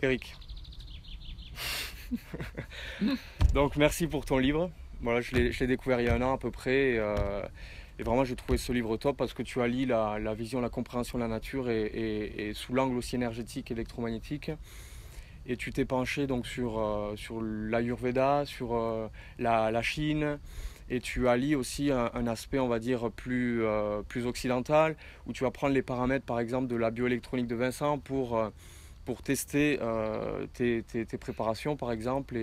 Eric, donc merci pour ton livre. Voilà, je l'ai découvert il y a un an à peu près. Et vraiment, j'ai trouvé ce livre top parce que tu allies la vision, la compréhension de la nature et sous l'angle aussi énergétique, électromagnétique. Et tu t'es penché donc sur l'Ayurveda, sur la Chine. Et tu allies aussi un aspect, on va dire, plus occidental, où tu vas prendre les paramètres, par exemple, de la bioélectronique de Vincent pour tester tes préparations, par exemple.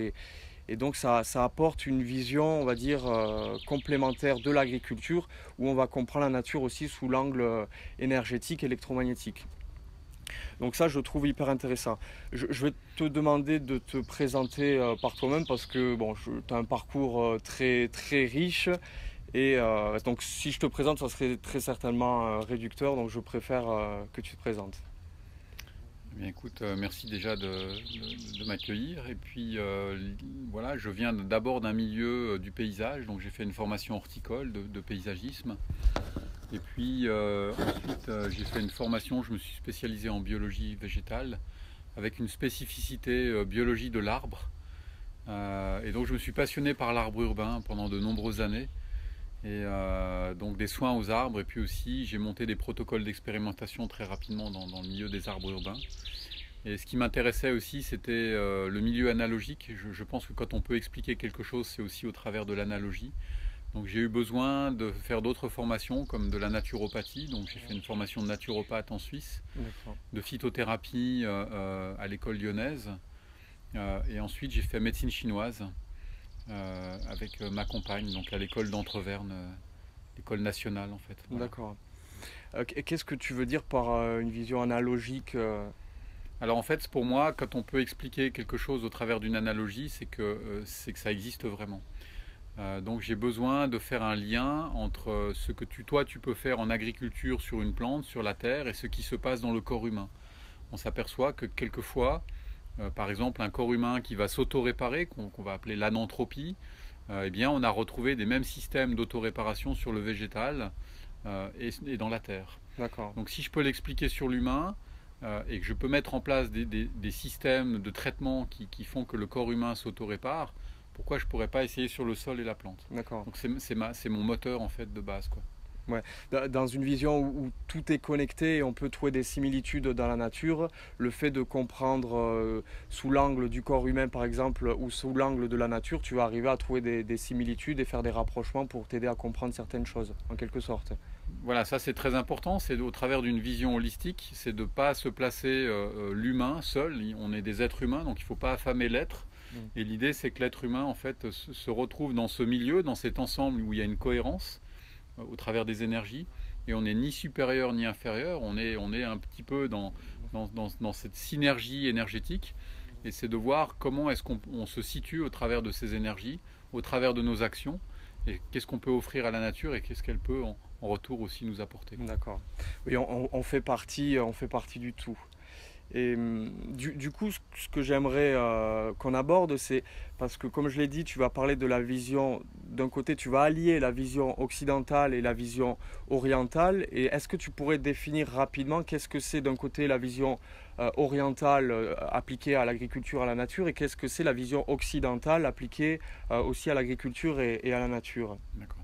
Et donc ça apporte une vision, on va dire, complémentaire de l'agriculture, où on va comprendre la nature aussi sous l'angle énergétique, électromagnétique. Donc ça, je trouve hyper intéressant. Je vais te demander de te présenter par toi-même parce que bon, tu as un parcours très, très riche. Et donc si je te présente, ça serait très certainement réducteur. Donc je préfère que tu te présentes. Eh bien, écoute, merci déjà de m'accueillir. Et puis, voilà, je viens d'abord d'un milieu du paysage, donc j'ai fait une formation horticole de paysagisme. Et puis, ensuite, j'ai fait une formation, je me suis spécialisé en biologie végétale, avec une spécificité biologie de l'arbre. Et donc, je me suis passionné par l'arbre urbain pendant de nombreuses années. Et donc, des soins aux arbres. Et puis aussi, j'ai monté des protocoles d'expérimentation très rapidement dans le milieu des arbres urbains. Et ce qui m'intéressait aussi, c'était le milieu analogique. Je pense que quand on peut expliquer quelque chose, c'est aussi au travers de l'analogie. Donc j'ai eu besoin de faire d'autres formations, comme de la naturopathie. Donc j'ai fait une formation de naturopathe en Suisse, D'accord. de phytothérapie à l'école lyonnaise. Et ensuite j'ai fait médecine chinoise avec ma compagne, donc à l'école d'Entreverne, l'école nationale en fait. Voilà. D'accord. Qu'est-ce que tu veux dire par une vision analogique Alors en fait, pour moi, quand on peut expliquer quelque chose au travers d'une analogie, c'est que ça existe vraiment. Donc j'ai besoin de faire un lien entre ce que toi tu peux faire en agriculture sur une plante, sur la terre, et ce qui se passe dans le corps humain. On s'aperçoit que quelquefois, par exemple, un corps humain qui va s'auto-réparer, qu'on va appeler l'ananthropie, eh bien on a retrouvé des mêmes systèmes d'auto-réparation sur le végétal et dans la terre. D'accord. Donc si je peux l'expliquer sur l'humain, et que je peux mettre en place des systèmes de traitement qui font que le corps humain s'auto-répare, pourquoi je ne pourrais pas essayer sur le sol et la plante? D'accord. Donc c'est mon moteur en fait de base, quoi. Ouais. Dans une vision où tout est connecté et on peut trouver des similitudes dans la nature, le fait de comprendre sous l'angle du corps humain par exemple ou sous l'angle de la nature, tu vas arriver à trouver des similitudes et faire des rapprochements pour t'aider à comprendre certaines choses, en quelque sorte. Voilà, ça c'est très important, c'est au travers d'une vision holistique, c'est de ne pas se placer l'humain seul, on est des êtres humains, donc il ne faut pas affamer l'être. Mm. Et l'idée c'est que l'être humain en fait se retrouve dans ce milieu, dans cet ensemble où il y a une cohérence au travers des énergies, et on n'est ni supérieur ni inférieur, on est un petit peu dans cette synergie énergétique, et c'est de voir comment est-ce qu'on se situe au travers de ces énergies, au travers de nos actions, et qu'est-ce qu'on peut offrir à la nature et qu'est-ce qu'elle peut en retour aussi nous apporter. D'accord. Oui, on fait partie du tout. Et du coup, ce que j'aimerais qu'on aborde, c'est parce que comme je l'ai dit, tu vas parler de la vision, d'un côté, tu vas allier la vision occidentale et la vision orientale. Et est-ce que tu pourrais définir rapidement qu'est-ce que c'est d'un côté la vision orientale appliquée à l'agriculture, à la nature, et qu'est-ce que c'est la vision occidentale appliquée aussi à l'agriculture et à la nature? D'accord.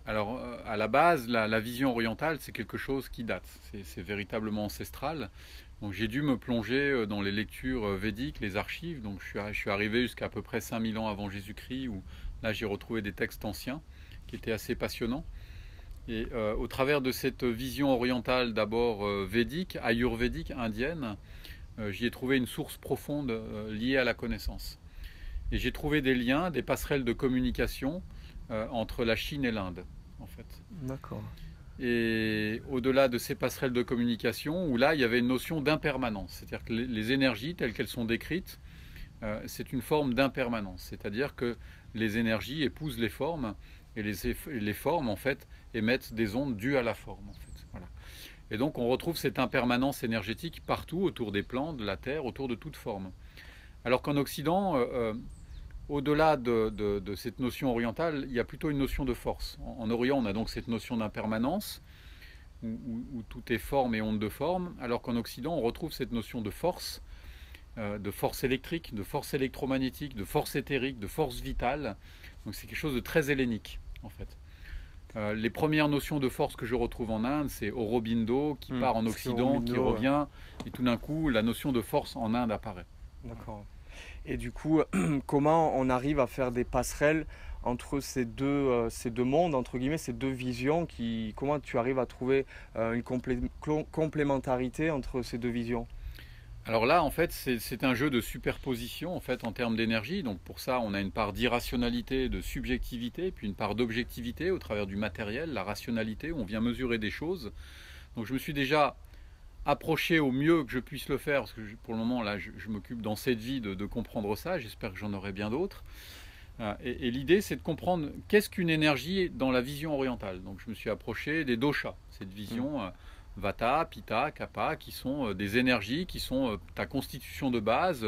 Alors, à la base, la vision orientale, c'est quelque chose qui date. C'est véritablement ancestral. Donc, j'ai dû me plonger dans les lectures védiques, les archives. Donc, je suis arrivé jusqu'à à peu près 5000 ans avant Jésus-Christ, où là, j'ai retrouvé des textes anciens qui étaient assez passionnants. Et au travers de cette vision orientale, d'abord védique, ayurvédique, indienne, j'y ai trouvé une source profonde liée à la connaissance. Et j'ai trouvé des liens, des passerelles de communication entre la Chine et l'Inde, en fait. D'accord. Et au-delà de ces passerelles de communication, où là, il y avait une notion d'impermanence. C'est-à-dire que les énergies telles qu'elles sont décrites, c'est une forme d'impermanence. C'est-à-dire que les énergies épousent les formes, et les formes, en fait, émettent des ondes dues à la forme, en fait. Voilà. Et donc, on retrouve cette impermanence énergétique partout, autour des plantes, de la Terre, autour de toute forme. Alors qu'en Occident, au-delà de cette notion orientale, il y a plutôt une notion de force. En Orient, on a donc cette notion d'impermanence, où tout est forme et onde de forme, alors qu'en Occident, on retrouve cette notion de force, de force électrique, de force électromagnétique, de force éthérique, de force vitale. Donc c'est quelque chose de très hellénique en fait. Les premières notions de force que je retrouve en Inde, c'est Aurobindo qui part en Occident, qui revient, et tout d'un coup la notion de force en Inde apparaît. D'accord. Et du coup, comment on arrive à faire des passerelles entre ces deux mondes, entre guillemets, ces deux visions comment tu arrives à trouver une complémentarité entre ces deux visions? Alors là, en fait, c'est un jeu de superposition en fait, en termes d'énergie. Donc pour ça, on a une part d'irrationalité, de subjectivité, puis une part d'objectivité au travers du matériel, la rationalité, où on vient mesurer des choses. Donc je me suis déjà approché au mieux que je puisse le faire, parce que pour le moment, là, je m'occupe dans cette vie de comprendre ça. J'espère que j'en aurai bien d'autres. Et l'idée, c'est de comprendre qu'est-ce qu'une énergie dans la vision orientale. Donc je me suis approché des doshas, cette vision... Vata, Pitta, Kapha, qui sont des énergies, qui sont ta constitution de base,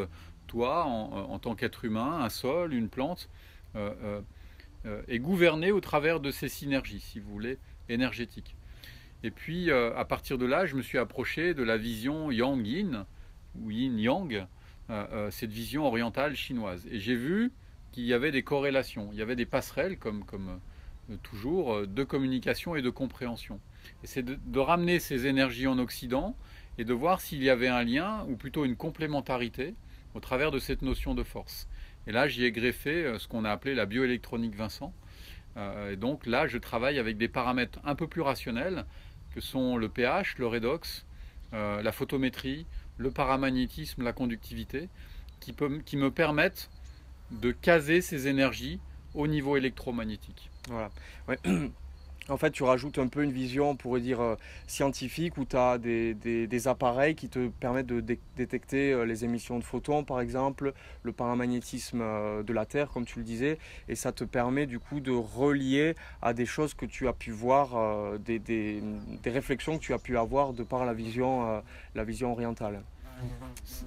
toi en tant qu'être humain, un sol, une plante, est gouverné au travers de ces synergies, si vous voulez, énergétiques. Et puis à partir de là, je me suis approché de la vision Yang-Yin, ou Yin-Yang, cette vision orientale chinoise. Et j'ai vu qu'il y avait des corrélations, il y avait des passerelles, comme toujours, de communication et de compréhension. Et c'est de ramener ces énergies en Occident et de voir s'il y avait un lien ou plutôt une complémentarité au travers de cette notion de force. Et là, j'y ai greffé ce qu'on a appelé la bioélectronique Vincent. Et donc là, je travaille avec des paramètres un peu plus rationnels que sont le pH, le redox, la photométrie, le paramagnétisme, la conductivité, qui me permettent de caser ces énergies au niveau électromagnétique. Voilà. Ouais. En fait, tu rajoutes un peu une vision, on pourrait dire, scientifique, où tu as des appareils qui te permettent de détecter les émissions de photons, par exemple, le paramagnétisme de la Terre, comme tu le disais, et ça te permet du coup de relier à des choses que tu as pu voir, des réflexions que tu as pu avoir de par la vision orientale.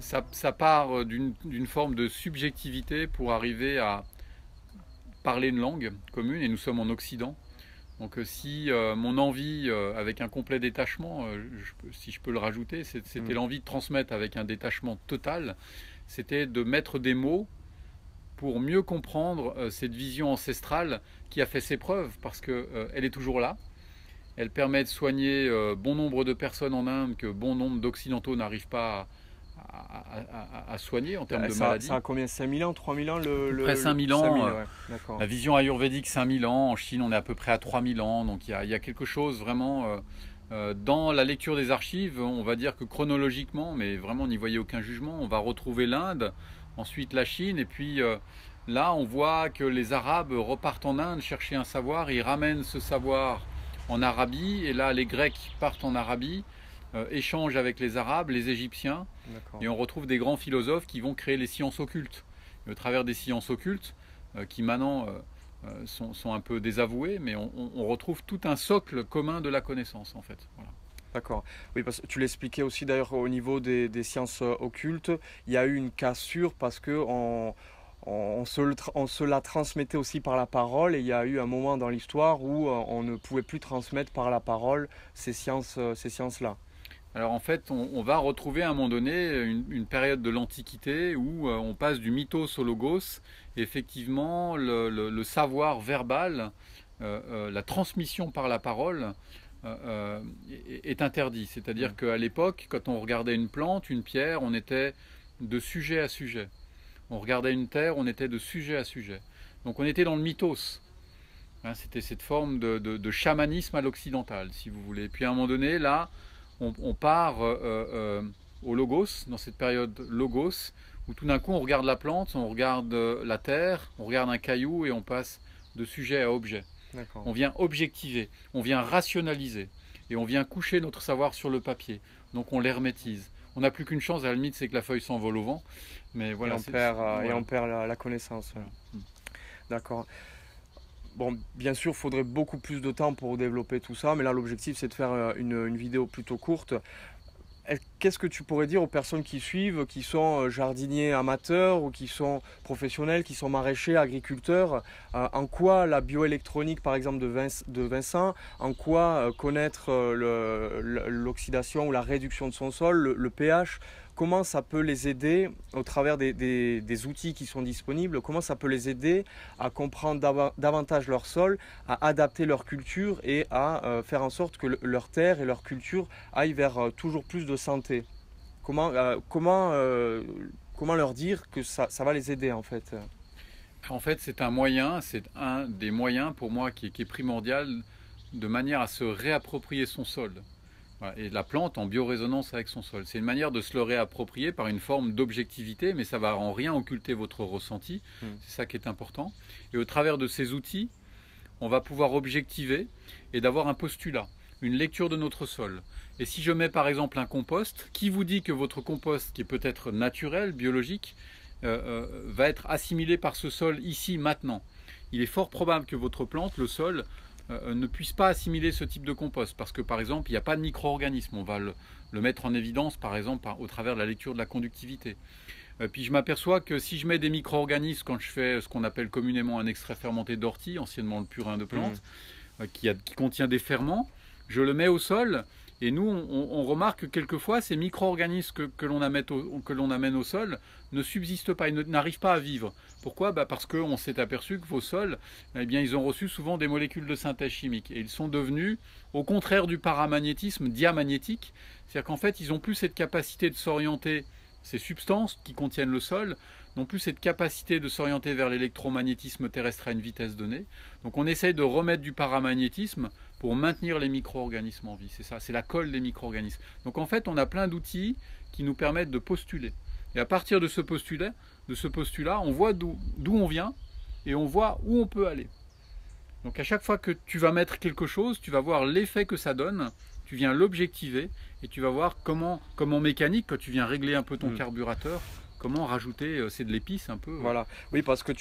Ça part d'une forme de subjectivité pour arriver à parler une langue commune, et nous sommes en Occident. Donc si mon envie, avec un complet détachement, si je peux le rajouter, c'était l'envie de transmettre avec un détachement total, c'était de mettre des mots pour mieux comprendre cette vision ancestrale qui a fait ses preuves, parce qu'elle est toujours là. Elle permet de soigner bon nombre de personnes en Inde que bon nombre d'Occidentaux n'arrivent pas à soigner en termes de maladies. Ça a combien? 5000 ans, 3000 ans Près 5000 ans. 5000, ouais. La vision ayurvédique, 5000 ans. En Chine, on est à peu près à 3000 ans. Donc il y a quelque chose vraiment... dans la lecture des archives, on va dire que chronologiquement, mais vraiment n'y voyez aucun jugement, on va retrouver l'Inde, ensuite la Chine, et puis là on voit que les Arabes repartent en Inde chercher un savoir, ils ramènent ce savoir en Arabie, et là les Grecs partent en Arabie, échangent avec les Arabes, les Égyptiens, et on retrouve des grands philosophes qui vont créer les sciences occultes. Et au travers des sciences occultes, qui maintenant sont un peu désavouées, mais on retrouve tout un socle commun de la connaissance en fait. Voilà. D'accord. Oui, parce que tu l'expliquais aussi d'ailleurs au niveau des sciences occultes, il y a eu une cassure parce que on se la transmettait aussi par la parole, et il y a eu un moment dans l'histoire où on ne pouvait plus transmettre par la parole ces sciences-là. Alors en fait, on va retrouver à un moment donné une période de l'Antiquité où on passe du mythos au logos. Et effectivement, le savoir verbal, la transmission par la parole est interdit. C'est-à-dire qu'à l'époque, quand on regardait une plante, une pierre, on était de sujet à sujet. On regardait une terre, on était de sujet à sujet. Donc on était dans le mythos. Hein, c'était cette forme de chamanisme à l'occidental, si vous voulez. Puis à un moment donné, là, on part au logos, dans cette période logos, où tout d'un coup on regarde la plante, on regarde la terre, on regarde un caillou et on passe de sujet à objet. On vient objectiver, on vient rationaliser et on vient coucher notre savoir sur le papier. Donc on l'hermétise. On n'a plus qu'une chance, à la limite, c'est que la feuille s'envole au vent. Mais voilà, et on perd la connaissance. Voilà. D'accord. Bon, bien sûr, il faudrait beaucoup plus de temps pour développer tout ça, mais là, l'objectif, c'est de faire une vidéo plutôt courte. Qu'est-ce que tu pourrais dire aux personnes qui suivent, qui sont jardiniers amateurs ou qui sont professionnels, qui sont maraîchers, agriculteurs, en quoi la bioélectronique, par exemple, de Vincent, en quoi connaître l'oxydation ou la réduction de son sol, le pH, comment ça peut les aider au travers des outils qui sont disponibles, comment ça peut les aider à comprendre davantage leur sol, à adapter leur culture et à faire en sorte que leur terre et leur culture aillent vers toujours plus de santé. Comment leur dire que ça va les aider en fait? En fait, c'est un moyen, c'est un des moyens pour moi qui est primordial de manière à se réapproprier son sol. Voilà. Et la plante en biorésonance avec son sol. C'est une manière de se le réapproprier par une forme d'objectivité, mais ça ne va en rien occulter votre ressenti. C'est ça qui est important. Et au travers de ces outils, on va pouvoir objectiver et d'avoir un postulat, une lecture de notre sol. Et si je mets par exemple un compost, qui vous dit que votre compost, qui est peut-être naturel, biologique, va être assimilé par ce sol ici, maintenant? Il est fort probable que votre plante, le sol, ne puisse pas assimiler ce type de compost parce que par exemple il n'y a pas de micro-organismes. On va le mettre en évidence par exemple au travers de la lecture de la conductivité. Puis je m'aperçois que si je mets des micro-organismes quand je fais ce qu'on appelle communément un extrait fermenté d'ortie, anciennement le purin de plante, qui contient des ferments, je le mets au sol. Et nous, on remarque que quelquefois, ces micro-organismes que l'on amène au sol ne subsistent pas, ils n'arrivent pas à vivre. Pourquoi? Parce qu'on s'est aperçu que vos sols, eh bien, ils ont reçu souvent des molécules de synthèse chimique. Et ils sont devenus, au contraire du paramagnétisme, diamagnétiques. C'est-à-dire qu'en fait, ils n'ont plus cette capacité de s'orienter, ces substances qui contiennent le sol, n'ont plus cette capacité de s'orienter vers l'électromagnétisme terrestre à une vitesse donnée. Donc on essaye de remettre du paramagnétisme pour maintenir les micro-organismes en vie. C'est ça, c'est la colle des micro-organismes. Donc en fait, on a plein d'outils qui nous permettent de postuler. Et à partir de ce postulat, on voit d'où on vient et on voit où on peut aller. Donc à chaque fois que tu vas mettre quelque chose, tu vas voir l'effet que ça donne, tu viens l'objectiver et tu vas voir comment en mécanique, quand tu viens régler un peu ton carburateur, comment rajouter, c'est de l'épice un peu. Voilà, oui, parce que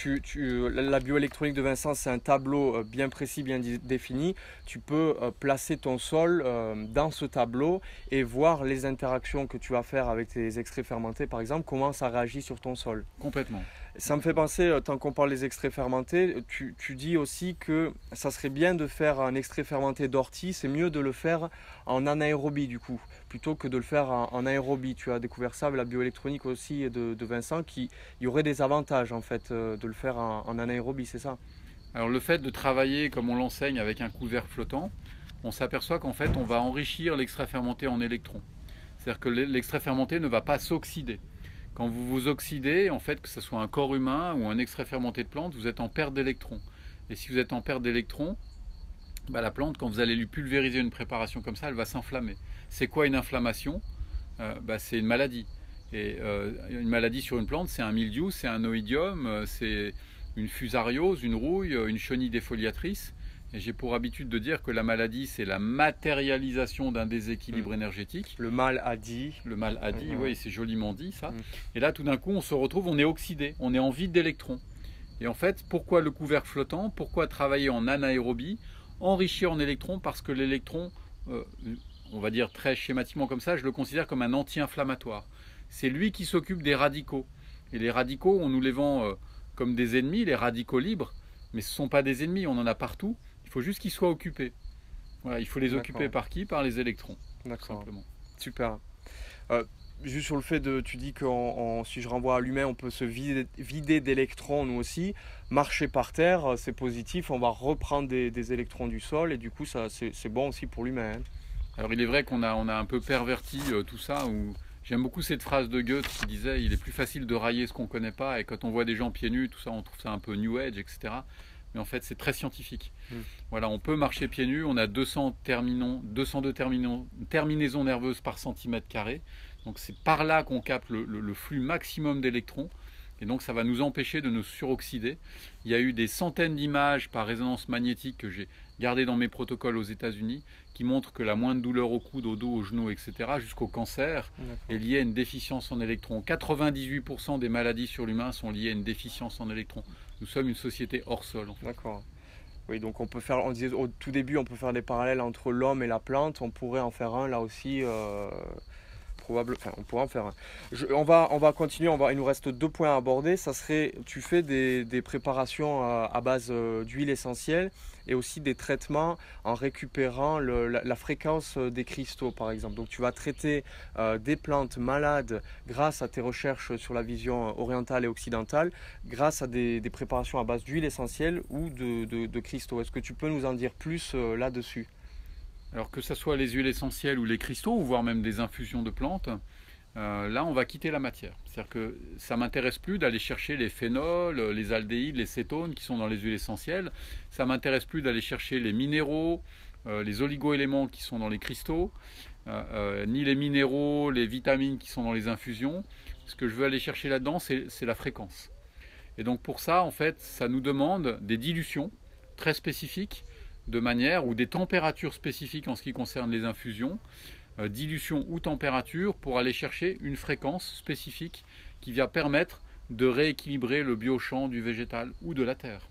la bioélectronique de Vincent, c'est un tableau bien précis, bien défini. Tu peux placer ton sol dans ce tableau et voir les interactions que tu vas faire avec tes extraits fermentés, par exemple, comment ça réagit sur ton sol. Complètement. Ça me fait penser, tant qu'on parle des extraits fermentés, tu dis aussi que ça serait bien de faire un extrait fermenté d'ortie, c'est mieux de le faire en anaérobie du coup, plutôt que de le faire en aérobie. Tu as découvert ça avec la bioélectronique aussi de Vincent, qu'il y aurait des avantages en fait de le faire en anaérobie, c'est ça? Alors le fait de travailler comme on l'enseigne avec un couvercle flottant, on s'aperçoit qu'en fait on va enrichir l'extrait fermenté en électrons. C'est-à-dire que l'extrait fermenté ne va pas s'oxyder. Quand vous vous oxydez, en fait, que ce soit un corps humain ou un extrait fermenté de plante, vous êtes en perte d'électrons. Et si vous êtes en perte d'électrons, la plante, quand vous allez lui pulvériser une préparation comme ça, elle va s'inflammer. C'est quoi une inflammation? C'est une maladie. Et une maladie sur une plante, c'est un mildiou, c'est un oïdium, c'est une fusariose, une rouille, une chenille défoliatrice. Et j'ai pour habitude de dire que la maladie, c'est la matérialisation d'un déséquilibre énergétique. Le mal a dit. Le mal a dit, oui, c'est joliment dit ça. Et là, tout d'un coup, on se retrouve, on est oxydé, on est en vide d'électrons. Et en fait, pourquoi le couvercle flottant? Pourquoi travailler en anaérobie? Enrichir en électrons, parce que l'électron, on va dire très schématiquement comme ça, je le considère comme un anti-inflammatoire. C'est lui qui s'occupe des radicaux. Et les radicaux, on nous les vend comme des ennemis, les radicaux libres, mais ce ne sont pas des ennemis, on en a partout. Il faut juste qu'ils soient occupés. Voilà, il faut les occuper par qui? Par les électrons. D'accord. Super. Juste sur le fait tu dis que si je renvoie à l'humain, on peut se vider d'électrons nous aussi. Marcher par terre, c'est positif, on va reprendre des électrons du sol et du coup c'est bon aussi pour l'humain. Hein. Alors il est vrai qu'on a un peu perverti tout ça. J'aime beaucoup cette phrase de Goethe qui disait « Il est plus facile de railler ce qu'on ne connaît pas » et quand on voit des gens pieds nus, tout ça, on trouve ça un peu New Age, etc. Mais en fait, c'est très scientifique. Voilà, on peut marcher pieds nus, on a 202 terminaisons nerveuses par centimètre carré. Donc c'est par là qu'on capte le flux maximum d'électrons. Et donc ça va nous empêcher de nous suroxyder. Il y a eu des centaines d'images par résonance magnétique que j'ai gardées dans mes protocoles aux États-Unis qui montrent que la moindre douleur au coude, au dos, au genou, etc., jusqu'au cancer, est liée à une déficience en électrons. 98% des maladies sur l'humain sont liées à une déficience en électrons. Nous sommes une société hors sol. En fait. D'accord. Oui, donc on disait au tout début, on peut faire des parallèles entre l'homme et la plante. On pourrait en faire un là aussi Enfin, on pourra en faire un. On va continuer, il nous reste 2 points à aborder. Ça serait, tu fais des préparations à base d'huile essentielle et aussi des traitements en récupérant la fréquence des cristaux, par exemple. Donc tu vas traiter des plantes malades grâce à tes recherches sur la vision orientale et occidentale, grâce à des préparations à base d'huile essentielle ou de cristaux. Est-ce que tu peux nous en dire plus là-dessus? Alors que ce soit les huiles essentielles ou les cristaux, ou voire même des infusions de plantes, là on va quitter la matière. C'est-à-dire que ça ne m'intéresse plus d'aller chercher les phénols, les aldéhydes, les cétones qui sont dans les huiles essentielles. Ça ne m'intéresse plus d'aller chercher les minéraux, les oligo-éléments qui sont dans les cristaux, ni les minéraux, les vitamines qui sont dans les infusions. Ce que je veux aller chercher là-dedans, c'est la fréquence. Et donc pour ça, en fait, ça nous demande des dilutions très spécifiques, de manière ou des températures spécifiques en ce qui concerne les infusions, dilution ou température, pour aller chercher une fréquence spécifique qui va permettre de rééquilibrer le biochamp du végétal ou de la terre.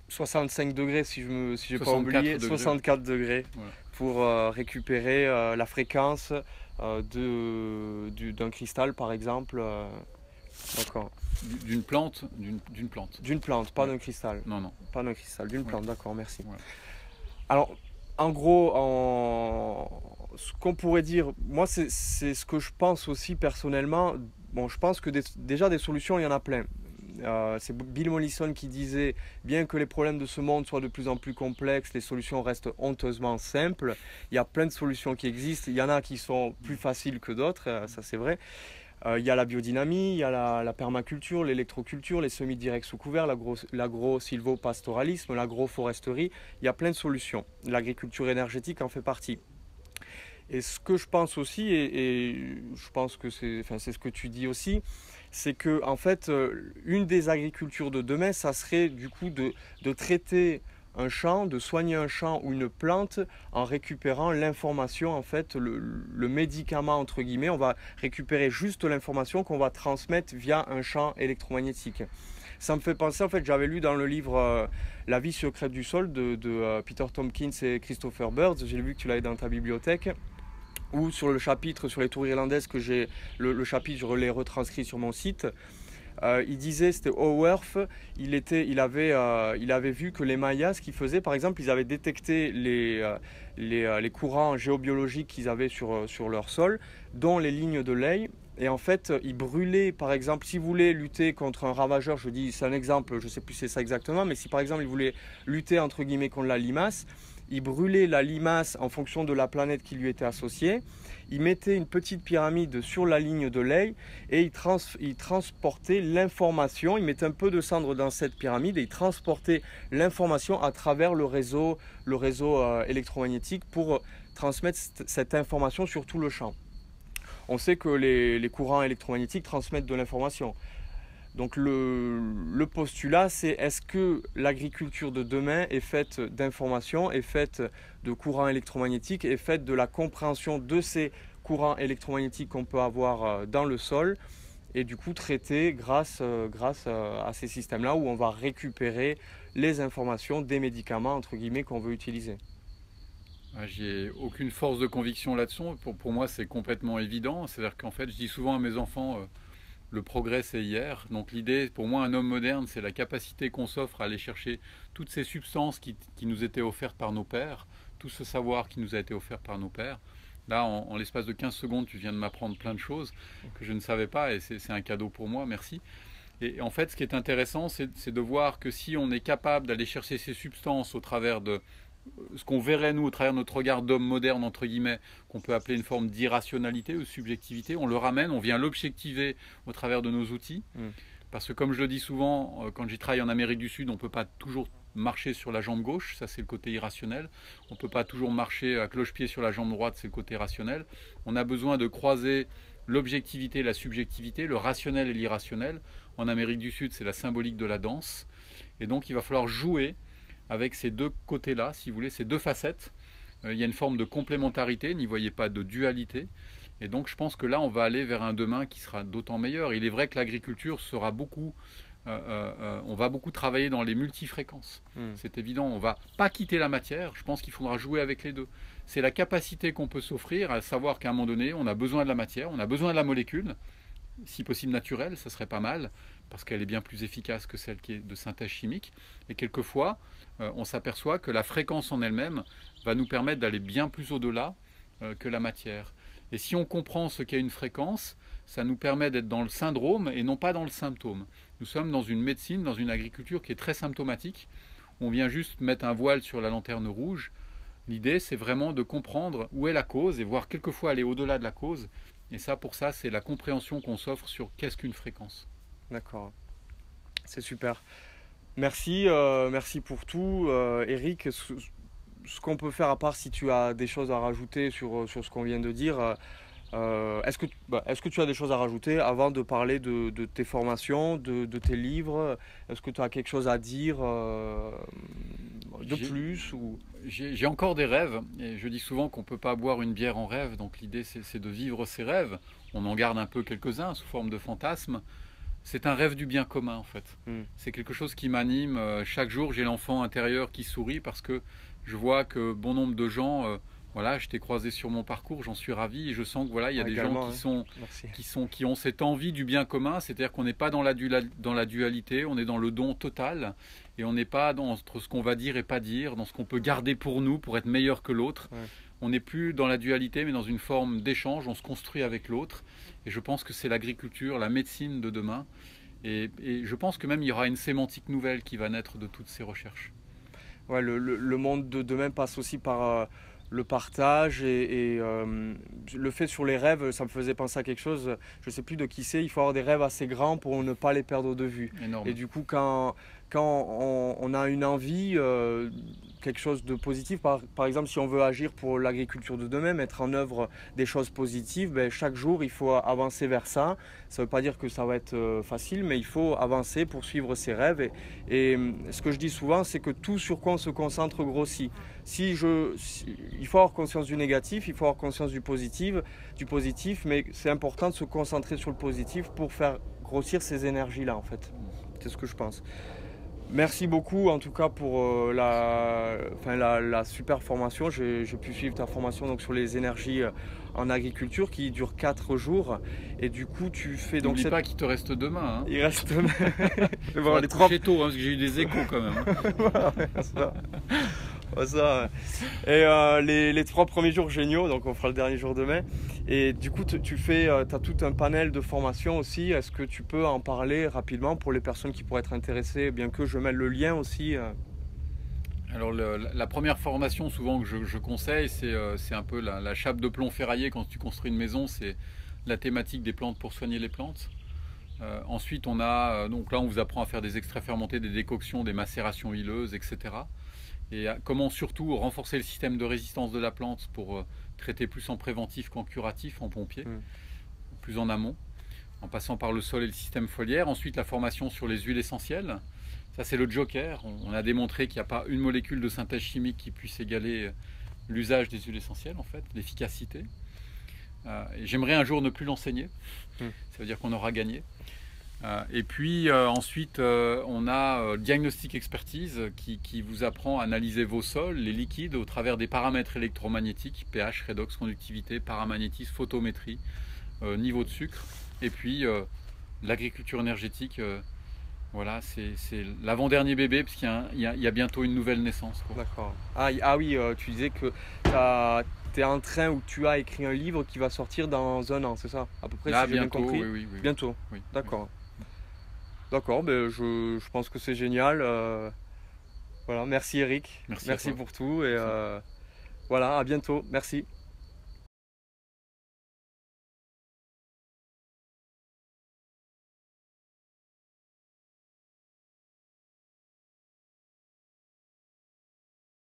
65 degrés si je n'ai pas 64 oublié, degrés. 64 degrés Voilà. pour récupérer la fréquence d'un cristal par exemple. D'accord. D'une plante. D'une plante, pas Ouais. d'un cristal. Non. Pas d'un cristal, d'une Ouais. plante, d'accord, merci. Ouais. Alors, en gros, ce qu'on pourrait dire, moi c'est ce que je pense aussi personnellement. Bon, je pense que déjà des solutions, il y en a plein. C'est Bill Mollison qui disait, bien que les problèmes de ce monde soient de plus en plus complexes, les solutions restent honteusement simples. Il y a plein de solutions qui existent, il y en a qui sont plus faciles que d'autres, ça c'est vrai. Il y a la biodynamie, il y a la permaculture, l'électroculture, les semis directs sous couvert, l'agro-silvopastoralisme, l'agroforesterie. Il y a plein de solutions. L'agriculture énergétique en fait partie. Et ce que je pense aussi, et je pense que c'est ce que tu dis aussi, c'est que en fait, une des agricultures de demain, ça serait du coup de traiter un champ, de soigner un champ ou une plante en récupérant l'information, en fait, le médicament entre guillemets. On va récupérer juste l'information qu'on va transmettre via un champ électromagnétique. Ça me fait penser, en fait, j'avais lu dans le livre La vie secrète du sol de Peter Tompkins et Christopher Bird, j'ai vu que tu l'avais dans ta bibliothèque, ou sur le chapitre sur les tours irlandaises que j'ai, le chapitre je l'ai retranscrit sur mon site. Il disait, c'était Howarth, il avait vu que les Mayas, ce qu'ils faisaient, par exemple, ils avaient détecté les courants géobiologiques qu'ils avaient sur leur sol, dont les lignes de ley. Et en fait, ils brûlaient, par exemple, s'ils voulaient lutter contre un ravageur, je dis, c'est un exemple, je ne sais plus c'est ça exactement, mais si par exemple ils voulaient lutter entre guillemets contre la limace, ils brûlaient la limace en fonction de la planète qui lui était associée. Ils mettaient une petite pyramide sur la ligne de ley et ils transportaient l'information. Ils mettaient un peu de cendre dans cette pyramide et ils transportaient l'information à travers le réseau électromagnétique pour transmettre cette information sur tout le champ. On sait que les courants électromagnétiques transmettent de l'information. Donc le postulat, c'est est-ce que l'agriculture de demain est faite d'informations, est faite de courants électromagnétiques, est faite de la compréhension de ces courants électromagnétiques qu'on peut avoir dans le sol et du coup traiter grâce à ces systèmes-là où on va récupérer les informations des médicaments entre guillemets qu'on veut utiliser. J'ai aucune force de conviction là-dessus. Pour moi, c'est complètement évident. C'est-à-dire qu'en fait, je dis souvent à mes enfants, le progrès, c'est hier. Donc l'idée, pour moi, un homme moderne, c'est la capacité qu'on s'offre à aller chercher toutes ces substances qui nous étaient offertes par nos pères, tout ce savoir qui nous a été offert par nos pères. Là, en l'espace de 15 secondes, tu viens de m'apprendre plein de choses que je ne savais pas et c'est un cadeau pour moi, merci. Et en fait, ce qui est intéressant, c'est de voir que si on est capable d'aller chercher ces substances au travers de ce qu'on verrait nous au travers de notre regard d'homme moderne entre guillemets, qu'on peut appeler une forme d'irrationalité ou de subjectivité, on le ramène, on vient l'objectiver au travers de nos outils. Parce que comme je le dis souvent, quand j'y travaille en Amérique du Sud, on ne peut pas toujours marcher sur la jambe gauche, ça c'est le côté irrationnel. On ne peut pas toujours marcher à cloche-pied sur la jambe droite, c'est le côté rationnel. On a besoin de croiser l'objectivité et la subjectivité, le rationnel et l'irrationnel. En Amérique du Sud, c'est la symbolique de la danse. Et donc il va falloir jouer avec ces deux côtés-là, si vous voulez, ces deux facettes. Il y a une forme de complémentarité, n'y voyez pas de dualité. Et donc je pense que là, on va aller vers un demain qui sera d'autant meilleur. Il est vrai que l'agriculture sera beaucoup on va beaucoup travailler dans les multifréquences. C'est évident, on ne va pas quitter la matière, je pense qu'il faudra jouer avec les deux. C'est la capacité qu'on peut s'offrir à savoir qu'à un moment donné, on a besoin de la matière, on a besoin de la molécule, si possible naturelle, ça serait pas mal, parce qu'elle est bien plus efficace que celle qui est de synthèse chimique. Et quelquefois, on s'aperçoit que la fréquence en elle-même va nous permettre d'aller bien plus au-delà que la matière. Et si on comprend ce qu'est une fréquence, ça nous permet d'être dans le syndrome et non pas dans le symptôme. Nous sommes dans une médecine, dans une agriculture qui est très symptomatique. On vient juste mettre un voile sur la lanterne rouge. L'idée, c'est vraiment de comprendre où est la cause et voir quelquefois aller au-delà de la cause. Et ça, pour ça, c'est la compréhension qu'on s'offre sur qu'est-ce qu'une fréquence. D'accord, c'est super. Merci, merci pour tout, Eric. Ce qu'on peut faire, à part si tu as des choses à rajouter sur ce qu'on vient de dire, est-ce que tu as des choses à rajouter avant de parler de tes formations, de tes livres? Est-ce que tu as quelque chose à dire de plus ou... J'ai encore des rêves, et je dis souvent qu'on ne peut pas boire une bière en rêve, donc l'idée c'est de vivre ses rêves. On en garde un peu quelques-uns sous forme de fantasmes. C'est un rêve du bien commun en fait. C'est quelque chose qui m'anime. Chaque jour j'ai l'enfant intérieur qui sourit parce que je vois que bon nombre de gens, voilà, je t'ai croisé sur mon parcours, j'en suis ravi et je sens que voilà, il y a des gens qui ont cette envie du bien commun, c'est-à-dire qu'on n'est pas dans la dualité, on est dans le don total et on n'est pas entre ce qu'on va dire et pas dire, dans ce qu'on peut garder pour nous pour être meilleur que l'autre. Ouais. On n'est plus dans la dualité mais dans une forme d'échange, on se construit avec l'autre et je pense que c'est l'agriculture, la médecine de demain et je pense que même il y aura une sémantique nouvelle qui va naître de toutes ces recherches. Ouais, le monde de demain passe aussi par le partage et le fait sur les rêves, ça me faisait penser à quelque chose, je ne sais plus de qui c'est, il faut avoir des rêves assez grands pour ne pas les perdre de vue. Énorme. Et du coup, quand on a une envie, quelque chose de positif, par exemple si on veut agir pour l'agriculture de demain, mettre en œuvre des choses positives, ben, chaque jour il faut avancer vers ça. Ça ne veut pas dire que ça va être facile, mais il faut avancer pour suivre ses rêves. Et ce que je dis souvent, c'est que tout sur quoi on se concentre grossit. Il faut avoir conscience du négatif, il faut avoir conscience du positif, mais c'est important de se concentrer sur le positif pour faire grossir ces énergies-là en fait. C'est ce que je pense. Merci beaucoup en tout cas pour la super formation. J'ai pu suivre ta formation donc, sur les énergies en agriculture qui dure 4 jours. Et du coup, tu fais donc. N'oublie pas qu'il te reste demain. Hein. Il reste demain. Bon, les 3 tôt, hein, parce que j'ai eu des échos quand même. Ça. Et les 3 premiers jours géniaux, donc on fera le dernier jour demain. Et du coup, tu as tout un panel de formation aussi. Est-ce que tu peux en parler rapidement pour les personnes qui pourraient être intéressées, bien que je mette le lien aussi Alors la première formation souvent que je conseille, c'est un peu la chape de plomb ferraillé quand tu construis une maison, c'est la thématique des plantes pour soigner les plantes. Ensuite, donc là on vous apprend à faire des extraits fermentés, des décoctions, des macérations huileuses, etc. Et comment surtout renforcer le système de résistance de la plante pour traiter plus en préventif qu'en curatif, en pompier, plus en amont, en passant par le sol et le système foliaire. Ensuite, la formation sur les huiles essentielles. Ça, c'est le joker. On a démontré qu'il n'y a pas une molécule de synthèse chimique qui puisse égaler l'usage des huiles essentielles, en fait, l'efficacité. J'aimerais un jour ne plus l'enseigner. Ça veut dire qu'on aura gagné. Et puis ensuite, on a diagnostic expertise qui vous apprend à analyser vos sols, les liquides, au travers des paramètres électromagnétiques, pH, redox, conductivité, paramagnétisme, photométrie, niveau de sucre. Et puis l'agriculture énergétique, voilà, c'est l'avant-dernier bébé, parce qu'il y a bientôt une nouvelle naissance. D'accord. Ah oui, tu disais que tu es en train ou tu as écrit un livre qui va sortir dans 1 an, c'est ça à peu près? Là, si j'ai bien compris. Oui. Bientôt. Oui, d'accord. Oui. D'accord, ben je pense que c'est génial. Voilà, merci Eric. Merci pour tout et voilà, à bientôt. Merci.